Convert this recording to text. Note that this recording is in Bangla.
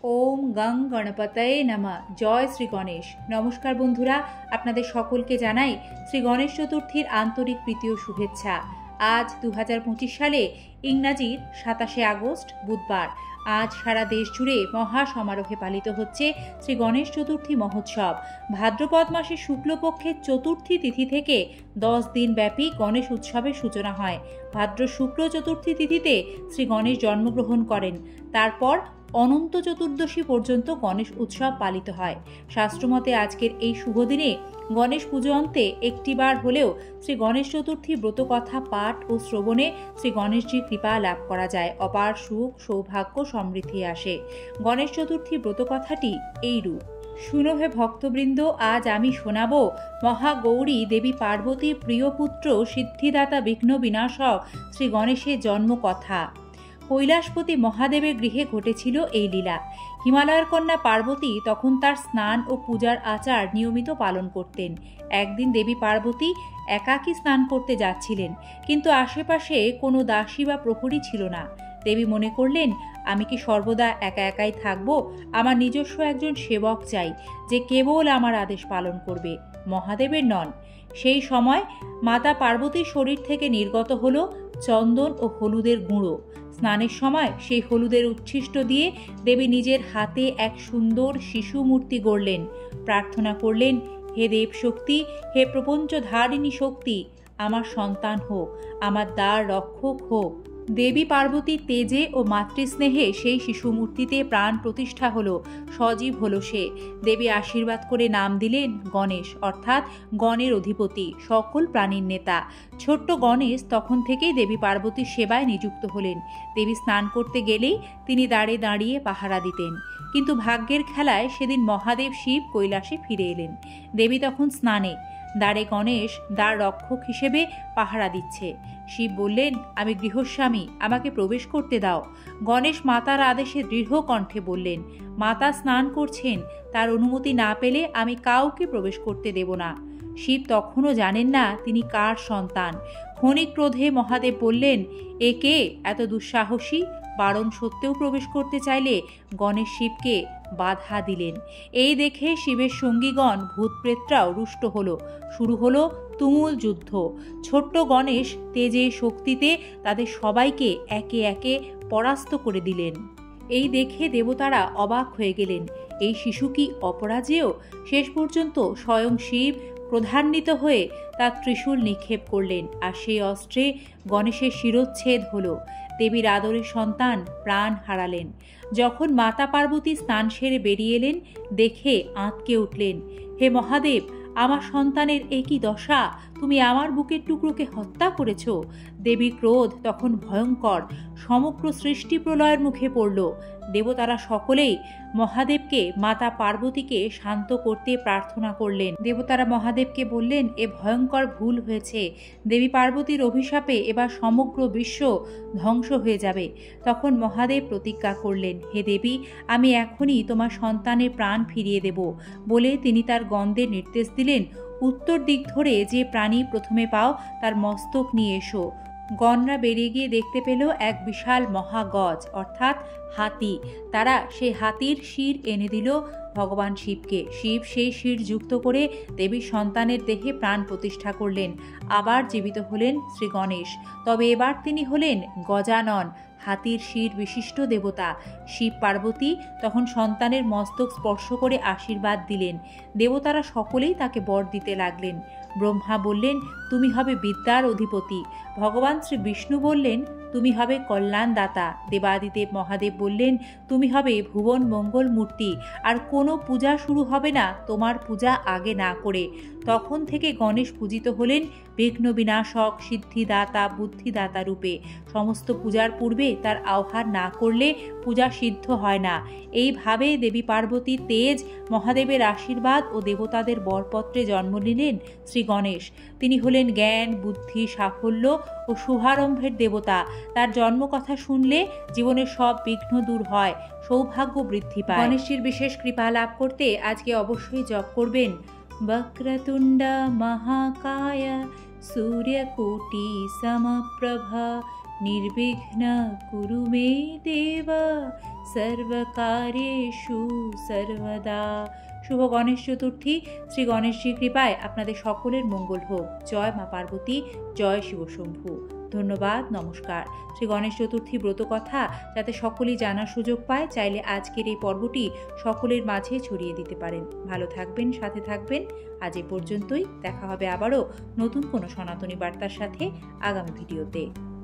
ওম গং গণপতয়ে নমঃ। জয় শ্রী গণেশ। নমস্কার বন্ধুরা, আপনাদের সকলকে জানাই শ্রী গণেশ চতুর্থীর আন্তরিক প্রীতি ও শুভেচ্ছা। আজ 2025 সালে ইংরাজির 27শে আগস্ট বুধবার। আজ সারা দেশ জুড়ে মহা সমারোহে পালিত হচ্ছে শ্রী গণেশ চতুর্থী মহোৎসব। ভাদ্রপদ মাসের শুক্লপক্ষের চতুর্থী তিথি থেকে 10 দিন ব্যাপী গণেশ উৎসবের সূচনা হয়। ভাদ্র শুক্ল চতুর্থী তিথিতে শ্রী গণেশ জন্মগ্রহণ করেন। তারপর অনন্ত চতুর্দশী পর্যন্ত গণেশ উৎসব পালিত হয়। শাস্ত্রমতে আজকের এই শুভ দিনে গণেশ পুজো অন্তে একটিবার হলেও শ্রী গণেশ চতুর্থী ব্রতকথা পাঠ ও শ্রবণে শ্রী গণেশজির কৃপা লাভ করা যায়। অপার সুখ, সৌভাগ্য, সমৃদ্ধি আসে। গণেশ চতুর্থী ব্রতকথাটি এইরূপ। শুনো হে ভক্তবৃন্দ, আজ আমি শোনাব মহাগৌরী দেবী পার্বতীর প্রিয় পুত্র সিদ্ধিদাতা বিঘ্ন বিনাশক শ্রী গণেশের জন্মকথা। কৈলাসপতি মহাদেবের গৃহে ঘটেছিল এই লীলা। হিমালয়ের কন্যা পার্বতী তখন তার স্নান ও পূজার আচার নিয়মিত পালন করতেন। একদিন দেবী পার্বতী একাকী স্নান করতে যাচ্ছিলেন, কিন্তু আশেপাশে কোনো দাসী বা প্রহরী ছিল না। দেবী মনে করলেন, আমি কি সর্বদা একা একাই থাকবো? আমার নিজস্ব একজন সেবক চাই, যে কেবল আমার আদেশ পালন করবে, মহাদেবের নন। সেই সময় মাতা পার্বতীর শরীর থেকে নির্গত হলো চন্দন ও হলুদের গুঁড়ো। স্নানের সময় সেই হলুদের উচ্ছিষ্ট দিয়ে দেবী নিজের হাতে এক সুন্দর শিশু মূর্তি গড়লেন। প্রার্থনা করলেন, হে দেব শক্তি, হে প্রপঞ্চ ধারিণী শক্তি, আমার সন্তান হোক, আমার দ্বার রক্ষক হোক। দেবী পার্বতীর তেজে ও মাতৃস্নেহে সেই শিশু মূর্তিতে প্রাণ প্রতিষ্ঠা হলো, সজীব হলো সে। দেবী আশীর্বাদ করে নাম দিলেন গণেশ, অর্থাৎ গণের অধিপতি, সকল প্রাণীর নেতা। ছোট্ট গণেশ তখন থেকেই দেবী পার্বতীর সেবায় নিযুক্ত হলেন। দেবী স্নান করতে গেলেই তিনি দাঁড়ে দাঁড়িয়ে পাহারা দিতেন। কিন্তু ভাগ্যের খেলায় সেদিন মহাদেব শিব কৈলাসে ফিরে এলেন। দেবী তখন স্নানে, দ্বারে গণেশ দ্বার রক্ষক হিসেবে পাহারা দিচ্ছে। শিব বললেন, আমি গৃহস্বামী, আমাকে প্রবেশ করতে দাও। গণেশ মাতার আদেশে দৃঢ় কণ্ঠে বললেন, মাতা স্নান করছেন, তার অনুমতি না পেলে আমি কাউকে প্রবেশ করতে দেব না। শিব তখনও জানেন না তিনি কার সন্তান। ক্ষণিক ক্রোধে মহাদেব বললেন, এ কে এত দুঃসাহসী? বারণ সত্ত্বেও প্রবেশ করতে চাইলে গণেশ শিবকে বাধা দিলেন। এই দেখে শিবের সঙ্গীগণ ভূতপ্রেতরাও রুষ্ট হলো। শুরু হলো তুমুল যুদ্ধ। ছোট্ট গণেশ তেজে শক্তিতে তাদের সবাইকে একে একে পরাস্ত করে দিলেন। এই দেখে দেবতারা অবাক হয়ে গেলেন, এই শিশু কি অপরাজেয়? শেষ পর্যন্ত স্বয়ং শিব ক্রোধান্বিত হয়ে তার ত্রিশূল নিক্ষেপ করলেন, আর সেই অস্ত্রে গণেশের শিরচ্ছেদ হলো। দেবীর আদরের সন্তান প্রাণ হারালেন। যখন মাতা পার্বতী স্নান সেরে বেরিয়ে এলেন, দেখে আঁতকে উঠলেন, হে মহাদেব, আমার সন্তানের এ কি দশা? তুমি আমার বুকের টুকরোকে হত্যা করেছ। দেবীর ক্রোধ তখন ভয়ঙ্কর, সমগ্র সৃষ্টি প্রলয়ের মুখে পড়ল। দেবতারা সকলেই মহাদেবকে, মাতা পার্বতীকে শান্ত করতে প্রার্থনা করলেন। দেবতারা মহাদেবকে বললেন, এ ভয়ঙ্কর ভুল হয়েছে। দেবী পার্বতীর অভিশাপে এবার সমগ্র বিশ্ব ধ্বংস হয়ে যাবে। তখন মহাদেব প্রতিজ্ঞা করলেন, হে দেবী, আমি এখনই তোমার সন্তানের প্রাণ ফিরিয়ে দেব। বলে তিনি তার গন্ধের নির্দেশ দিলেন, উত্তর দিক ধরে যে প্রাণী প্রথমে পাও তার মস্তক নিয়ে এসো। গণরা বেরিয়ে গিয়ে দেখতে পেল এক বিশাল মহাগজ, অর্থাৎ হাতি। তারা সেই হাতির শির এনে দিল ভগবান শিবকে। শিব সেই শির যুক্ত করে দেবীর সন্তানের দেহে প্রাণ প্রতিষ্ঠা করলেন। আবার জীবিত হলেন শ্রী গণেশ। তবে এবার তিনি হলেন গজানন, হাতির শির বিশিষ্ট দেবতা। শিব পার্বতী তখন সন্তানের মস্তক স্পর্শ করে আশীর্বাদ দিলেন। দেবতারা সকলেই তাকে বর দিতে লাগলেন। ব্রহ্মা বললেন, তুমি হবে বিদ্যার অধিপতি। ভগবান শ্রী বিষ্ণু বললেন, তুমি হবে কল্যাণদাতা। দেবাদিদেব মহাদেব বললেন, তুমি হবে ভুবন মঙ্গল মূর্তি, আর কোনো পূজা শুরু হবে না তোমার পূজা আগে না করে। তখন থেকে গণেশ পূজিত হলেন বিঘ্ন বিনাশক, সিদ্ধিদাতা, বুদ্ধিদাতা রূপে। সমস্ত পূজার পূর্বে তার আহ্বান না করলে পূজা সিদ্ধ হয় না। এইভাবে দেবী পার্বতীর তেজ, মহাদেবের আশীর্বাদ ও দেবতাদের বরপত্রে জন্ম নিলেন শ্রী গণেশ। তিনি হলেন জ্ঞান, বুদ্ধি, সাফল্য ও শুভারম্ভের দেবতা। তার জন্মকথা শুনলে জীবনের সব বিঘ্ন দূর হয়, সৌভাগ্য বৃদ্ধি পায়। গণেশের বিশেষ কৃপা লাভ করতে আজকে অবশ্যই জপ করবেন বক্রতুণ্ড মহাকায় সূর্যকোটি সমপ্রভা निर्विघ्न कुरु मे देव सर्वकार्येषु सर्वदा। শুভ গণেশ চতুর্থী। শ্রী গণেশজির কৃপায় আপনাদের সকলের মঙ্গল হোক। জয় মা পার্বতী, জয় শিবশম্ভু। ধন্যবাদ, নমস্কার। শ্রী গণেশ চতুর্থী ব্রত কথা যাতে সকলেই জানার সুযোগ পায়, চাইলে আজকের এই পর্বটি সকলের মাঝে ছড়িয়ে দিতে পারেন। ভালো থাকবেন, সাথে থাকবেন। আজ এ পর্যন্তই। দেখা হবে আবারও নতুন কোনো সনাতনী বার্তার সাথে আগামী ভিডিওতে।